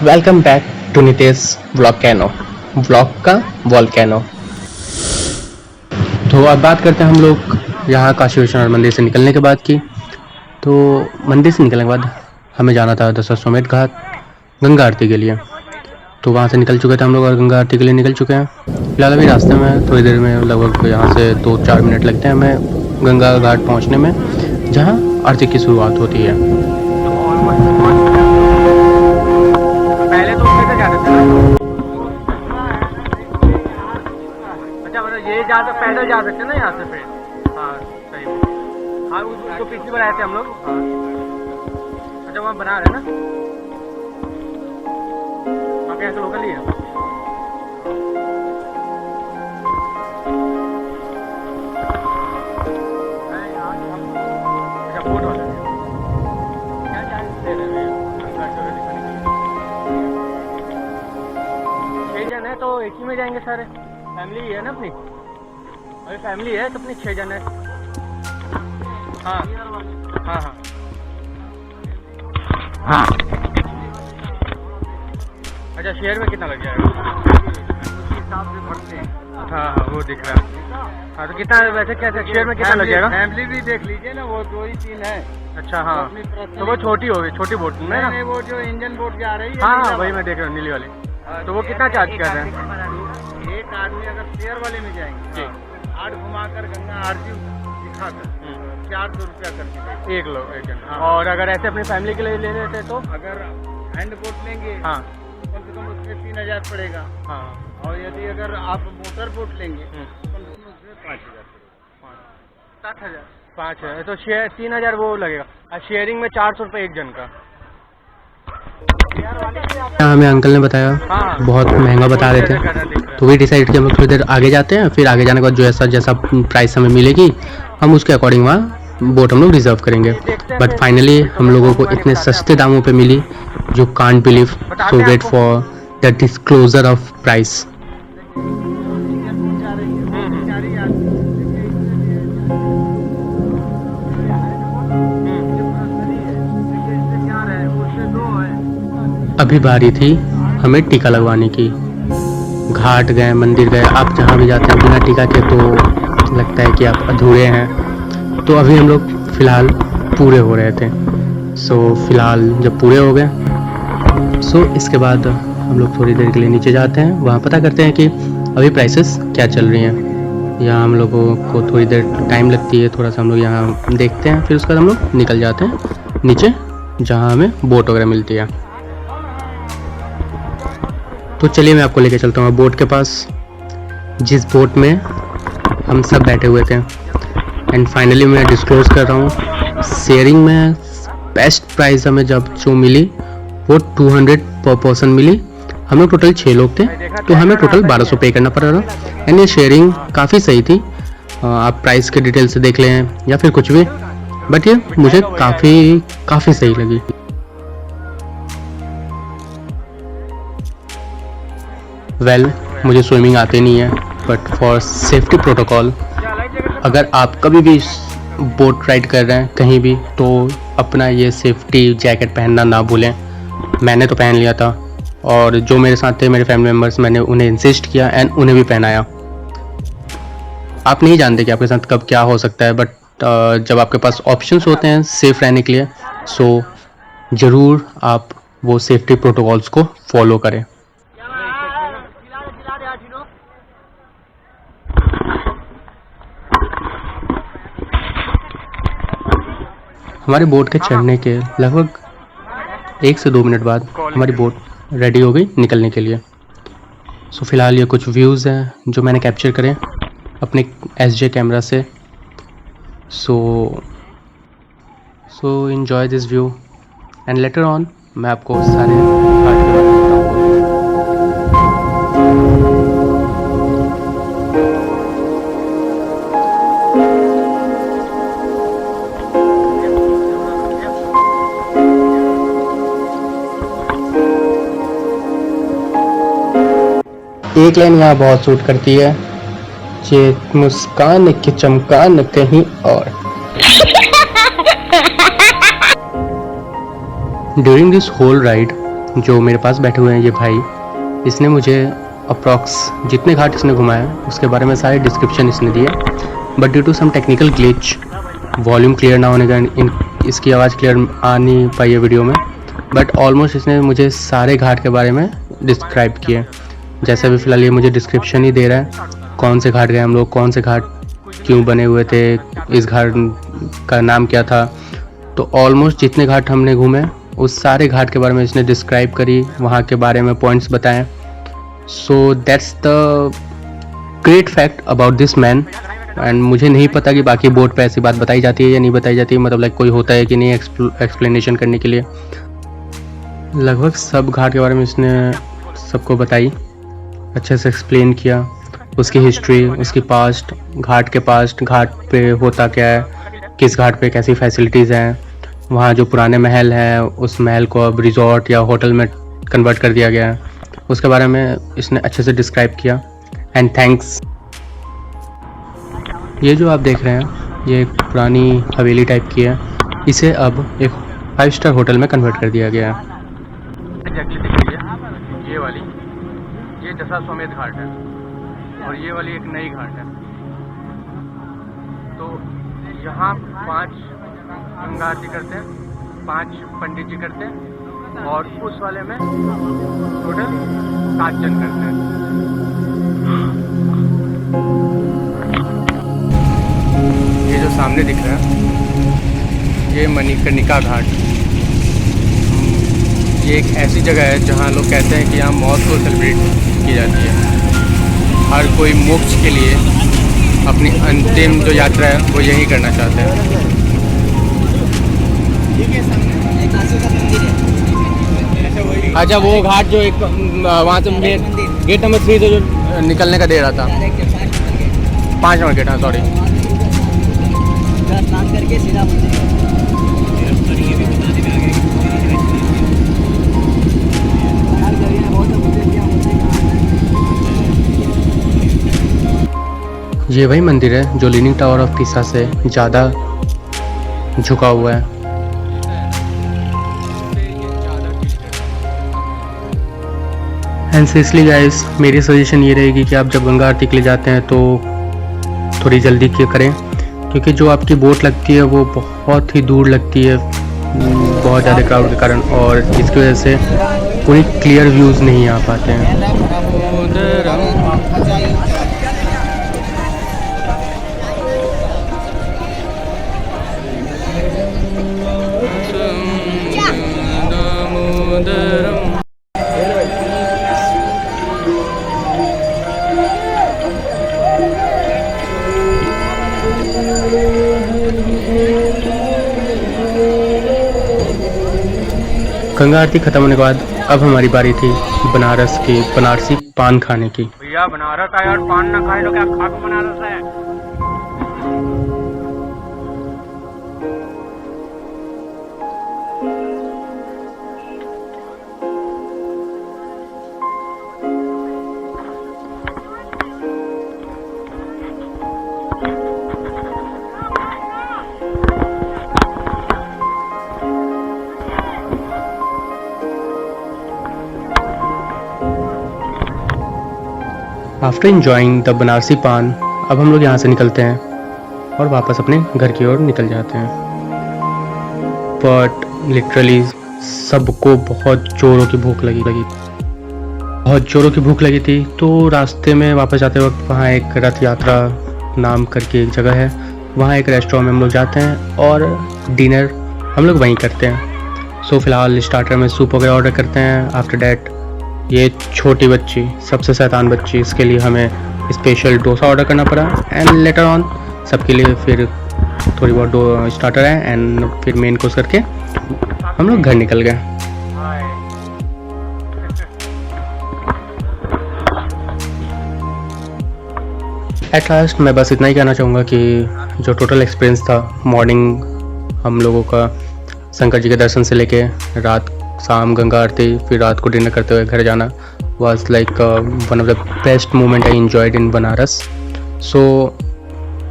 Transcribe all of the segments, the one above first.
Welcome back to Nitesh Vlogcano vlog का volcano. तो अब बात करते हैं हम लोग यहाँ काशी विश्वनाथ मंदिर से निकलने के बाद की। तो मंदिर से निकलने के बाद हमें जाना था दशाश्वमेध घाट गंगा आरती के लिए। तो वहाँ से निकल चुके थे हम लोग और गंगा आरती के लिए निकल चुके हैं। फिलहाल अभी रास्ते में थोड़ी देर में लगभग यहाँ से 2-4 मिनट लगते हैं हमें गंगा घाट पहुँचने में, जहाँ आरती की शुरुआत होती है। पहले तो कैसे जाते थे ना? अच्छा मतलब ये जा सकते, पैदल जा सकते हैं ना यहाँ से फिर? हाँ सही। हाँ उसको पिछली बार आए थे हम लोग। हाँ अच्छा वहाँ बना रहे ना, वहाँ यहाँ से लोकल ही है। अच्छा बोट वाला क्या चार्ज दे रहे हैं? 6 जन है तो एक ही में जाएंगे सारे, फैमिली ही है ना अपनी, अभी फैमिली है तो अपनी 6 जन है। हाँ हाँ हाँ हाँ। अच्छा शेयर में कितना लग जाएगा? हिसाब से भरते हैं। हाँ हाँ वो दिख रहा है। हाँ तो कितना वैसे कैसे शेयर में कितना लग जाएगा? फैमिली भी देख लीजिए ना, वो 2 ही 3 है। अच्छा हाँ तो वो छोटी होगी, छोटी बोट में ना? नहीं वो जो इंजन बोट जा रही है। हाँ हाँ वही मैं देख रहा हूँ नीली वाली। तो वो कितना चार्ज कर रहे हैं? एक आदमी अगर शेयर वाले में जाएंगे 8 घुमाकर गंगा आरती दिखाकर 400 रुपया करके एक लोग एक जन। और अगर ऐसे अपनी फैमिली के लिए ले लेते तो? अगर हैंड बोट लेंगे हाँ कम से कम उसमें 3000 पड़ेगा। हाँ और यदि अगर आप मोटर बोट लेंगे कम से कम उसमें 5000 पड़ेगा। 60,000 5,000 तो शेयर 3,000 वो लगेगा और शेयरिंग में 400 रुपये एक जन का। हमें अंकल ने बताया हाँ बहुत महंगा बता रहे थे, तो वही डिसाइड किया हम लोग थोड़ी देर आगे जाते हैं। फिर आगे जाने के बाद जैसा जैसा प्राइस हमें मिलेगी हम उसके अकॉर्डिंग वहाँ बोट हम लोग रिजर्व करेंगे। बट फाइनली हम लोगों को इतने सस्ते दामों पे मिली जो can't believe. So wait for the disclosure of price. अभी बारी थी हमें टीका लगवाने की। घाट गए, मंदिर गए, आप जहाँ भी जाते हैं बिना टीका के तो लगता है कि आप अधूरे हैं। तो अभी हम लोग फ़िलहाल पूरे हो रहे थे। सो फिलहाल जब पूरे हो गए सो इसके बाद हम लोग थोड़ी देर के लिए नीचे जाते हैं, वहाँ पता करते हैं कि अभी प्राइसेस क्या चल रही हैं। यहाँ हम लोगों को थोड़ी देर टाइम लगती है, थोड़ा सा हम लोग यहाँ देखते हैं, फिर उसके बाद हम लोग निकल जाते हैं नीचे जहाँ हमें बोट वगैरह मिलती है। तो चलिए मैं आपको लेके चलता हूँ बोट के पास, जिस बोट में हम सब बैठे हुए थे। एंड फाइनली मैं डिस्क्लोज कर रहा हूँ, शेयरिंग में बेस्ट प्राइस हमें जब जो मिली वो 200 पर पर्सन मिली। हम लोग टोटल 6 लोग थे तो हमें टोटल 1200 पे करना पड़ रहा। एंड ये शेयरिंग काफ़ी सही थी। आप प्राइस के डिटेल से देख लें या फिर कुछ भी, बट ये मुझे काफ़ी सही लगी। मुझे स्विमिंग आते नहीं है, बट फॉर सेफ्टी प्रोटोकॉल अगर आप कभी भी बोट राइड कर रहे हैं कहीं भी तो अपना ये सेफ्टी जैकेट पहनना ना भूलें। मैंने तो पहन लिया था और जो मेरे साथ थे मेरे फैमिली मेम्बर्स, मैंने उन्हें इंसिस्ट किया एंड उन्हें भी पहनाया। आप नहीं जानते कि आपके साथ कब क्या हो सकता है, बट जब आपके पास ऑप्शंस होते हैं सेफ रहने के लिए सो ज़रूर आप वो सेफ्टी प्रोटोकॉल्स को फॉलो करें। हमारी बोट के चढ़ने के लगभग 1 से 2 मिनट बाद हमारी बोट रेडी हो गई निकलने के लिए। सो फिलहाल ये कुछ व्यूज़ हैं जो मैंने कैप्चर करे अपने SJ कैमरा से। So enjoy this view and later on मैं आपको सारे घाट के बारे में बताऊंगा। एक लाइन यहाँ बहुत सूट करती है, ये मुस्कान की चमकान कहीं और। During this whole ride जो मेरे पास बैठे हुए हैं ये भाई, इसने मुझे अप्रॉक्स जितने घाट इसने घुमाया उसके बारे में सारे डिस्क्रिप्शन इसने दिए, but due to some technical glitch volume clear ना होने का इसकी आवाज़ क्लियर आ नहीं पाई है वीडियो में, बट ऑलमोस्ट इसने मुझे सारे घाट के बारे में डिस्क्राइब किए। जैसे अभी फ़िलहाल ये मुझे डिस्क्रिप्शन ही दे रहा है, कौन से घाट गए हम लोग, कौन से घाट क्यों बने हुए थे, इस घाट का नाम क्या था। तो ऑलमोस्ट जितने घाट हमने घूमे उस सारे घाट के बारे में इसने डिस्क्राइब करी, वहाँ के बारे में पॉइंट्स बताएं। So that's the great fact about this man. And मुझे नहीं पता कि बाकी बोर्ड पे ऐसी बात बताई जाती है या नहीं बताई जाती है, मतलब लाइक कोई होता है कि नहीं एक्सप्लेनेशन करने के लिए। लगभग सब घाट के बारे में इसने सबको बताई, अच्छे से एक्सप्लेन किया, उसकी हिस्ट्री, उसकी पास्ट, घाट के पास्ट, घाट पे होता क्या है, किस घाट पे कैसी फैसिलिटीज़ हैं, वहाँ जो पुराने महल हैं उस महल को अब रिजॉर्ट या होटल में कन्वर्ट कर दिया गया है, उसके बारे में इसने अच्छे से डिस्क्राइब किया। And thanks. ये जो आप देख रहे हैं ये एक पुरानी हवेली टाइप की है, इसे अब एक 5 स्टार होटल में कन्वर्ट कर दिया गया है। एग्जैक्टली दिख रही है ये वाली, ये दशाश्वमेध घाट है और ये वाली एक नई घाट है। तो यहाँ 5 गंगा आरती करते हैं, 5 पंडित जी करते हैं और उस वाले में टोटल 7 जन करते हैं। ये जो सामने दिख रहा है ये मणिकर्णिका घाट, ये एक ऐसी जगह है जहाँ लोग कहते हैं कि यहाँ मौत को सेलिब्रेट की जाती है। हर कोई मोक्ष के लिए अपनी अंतिम जो यात्रा है वो यही करना चाहते हैं। अच्छा, वो घाट जो एक वहाँ से गेट नंबर 3 से जो निकलने का दे रहा था, 5 नंबर गेट, हाँ सॉरी। स्नान करके सीधा ये वही मंदिर है जो लीनिंग टावर ऑफ पिसा से ज़्यादा झुका हुआ है। एंड सीरियसली गाइस, मेरी सजेशन ये रहेगी कि आप जब गंगा आरती के लिए जाते हैं तो थोड़ी जल्दी करें, क्योंकि जो आपकी बोट लगती है वो बहुत ही दूर लगती है, बहुत ज़्यादा क्राउड के कारण, और इसकी वजह से कोई क्लियर व्यूज़ नहीं आ पाते हैं। गंगा आरती खत्म होने के बाद अब हमारी बारी थी बनारस की बनारसी पान खाने की। भैया बनारस आए और पान ना खाए तो क्या खा के बनारस है। आफ्टर इंजॉइंग द बनारसी पान, अब हम लोग यहाँ से निकलते हैं और वापस अपने घर की ओर निकल जाते हैं। बट लिटरली सबको बहुत जोरों की भूख लगी बहुत जोरों की भूख लगी थी। तो रास्ते में वापस जाते वक्त वहाँ एक रथ यात्रा नाम करके एक जगह है, वहाँ एक रेस्टोरेंट में हम लोग जाते हैं और डिनर हम लोग वहीं करते हैं। सो फिलहाल स्टार्टर में सूप वगैरह ऑर्डर करते हैं। आफ्टर डैट ये छोटी बच्ची, सबसे शैतान बच्ची, इसके लिए हमें स्पेशल डोसा ऑर्डर करना पड़ा। एंड लेटर ऑन सबके लिए फिर थोड़ी बहुत स्टार्टर है एंड फिर मेन कोर्स करके हम लोग घर निकल गए। एट लास्ट मैं बस इतना ही कहना चाहूँगा कि जो टोटल एक्सपीरियंस था, मॉर्निंग हम लोगों का शंकर जी के दर्शन से लेके रात शाम गंगा आरती, फिर रात को डिनर करते हुए घर जाना, was like one of the best moment I enjoyed in Banaras. So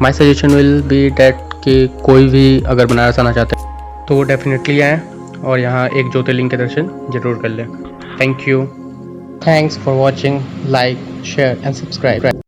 my suggestion will be that कि कोई भी अगर बनारस आना चाहते हैं तो वो डेफिनेटली आएँ और यहाँ एक ज्योतिर्लिंग के दर्शन जरूर कर लें। Thank you. Thanks for watching. Like, share and subscribe.